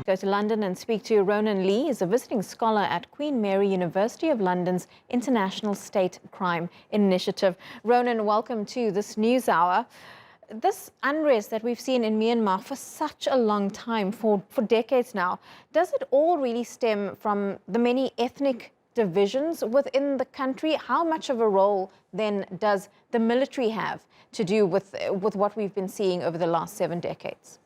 Go to London and speak to Ronan Lee. He's a visiting scholar at Queen Mary University of London's International State Crime Initiative. Ronan, welcome to this news hour. This unrest that we've seen in Myanmar for such a long time, for decades now, does it all really stem from the many ethnic divisions within the country? How much of a role then does the military have to do with what we've been seeing over the last 7 decades?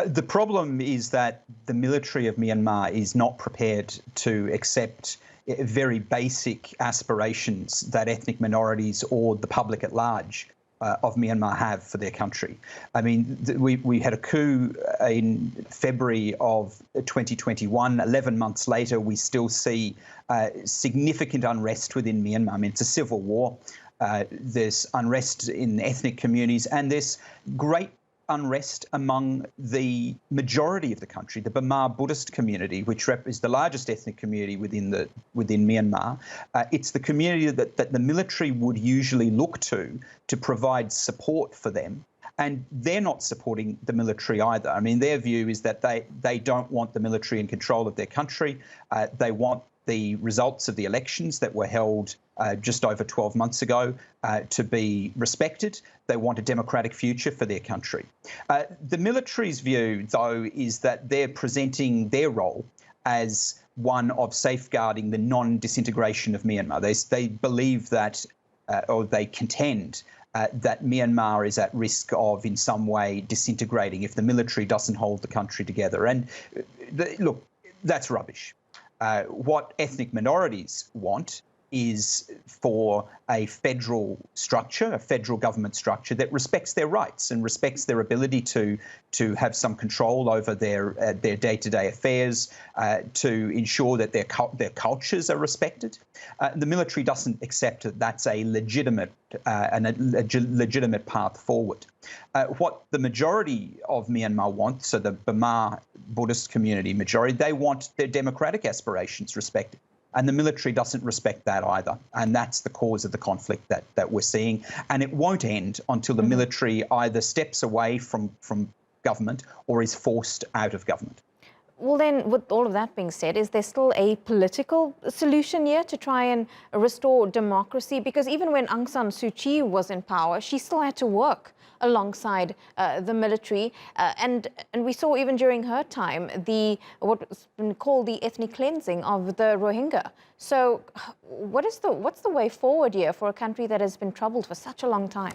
The problem is that the military of Myanmar is not prepared to accept very basic aspirations that ethnic minorities or the public at large of Myanmar have for their country. I mean, we had a coup in February of 2021. 11 months later, we still see significant unrest within Myanmar. I mean, it's a civil war. There's unrest in ethnic communities, and there's great unrest among the majority of the country, the Burma Buddhist community, which is the largest ethnic community within Myanmar. It's the community that the military would usually look to provide support for them. And they're not supporting the military either. I mean, their view is that they don't want the military in control of their country. They want the results of the elections that were held just over 12 months ago to be respected. They want a democratic future for their country. The military's view, though, is that they're presenting their role as one of safeguarding the non-disintegration of Myanmar. They believe that, or they contend, that Myanmar is at risk of, in some way, disintegrating if the military doesn't hold the country together. And look, that's rubbish. What ethnic minorities want is for a federal structure, a federal government structure that respects their rights and respects their ability to have some control over their day-to-day affairs, to ensure that their cultures are respected. The military doesn't accept that that's a legitimate path forward. What the majority of Myanmar wants, so the Burma Buddhist community majority, they want their democratic aspirations respected. And the military doesn't respect that either. And that's the cause of the conflict that we're seeing. And it won't end until the military either steps away from government or is forced out of government. Well, then, with all of that being said, is there still a political solution here to try and restore democracy? Because even when Aung San Suu Kyi was in power, she still had to work alongside the military, and we saw even during her time what's been called the ethnic cleansing of the Rohingya. So, what's the way forward here for a country that has been troubled for such a long time?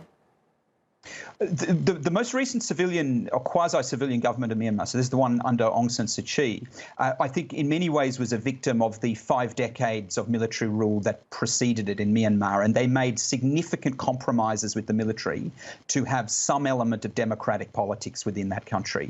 The most recent civilian or quasi-civilian government of Myanmar, so this is the one under Aung San Suu Kyi, I think in many ways was a victim of the 5 decades of military rule that preceded it in Myanmar, and they made significant compromises with the military to have some element of democratic politics within that country.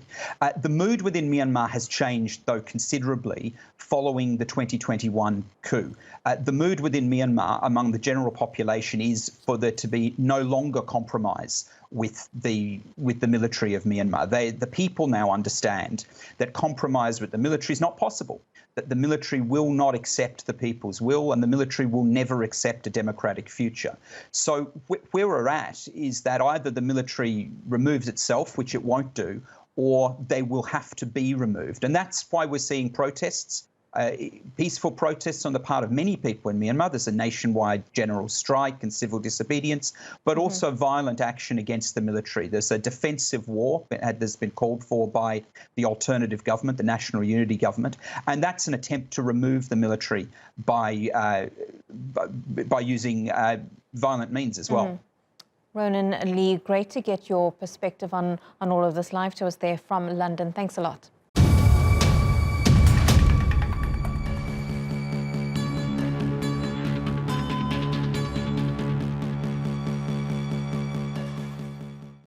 The mood within Myanmar has changed, though, considerably following the 2021 coup. The mood within Myanmar among the general population is for there to be no longer compromise with the military of Myanmar. The people now understand that compromise with the military is not possible, that the military will not accept the people's will, and the military will never accept a democratic future. So where we're at is that either the military removes itself, which it won't do, or they will have to be removed. And that's why we're seeing protests. Peaceful protests on the part of many people in Myanmar. There's a nationwide general strike and civil disobedience, but also violent action against the military. There's a defensive war that's been called for by the alternative government, the National Unity Government, and that's an attempt to remove the military by using violent means as well. Ronan Lee, great to get your perspective on all of this. Live to us there from London. Thanks a lot.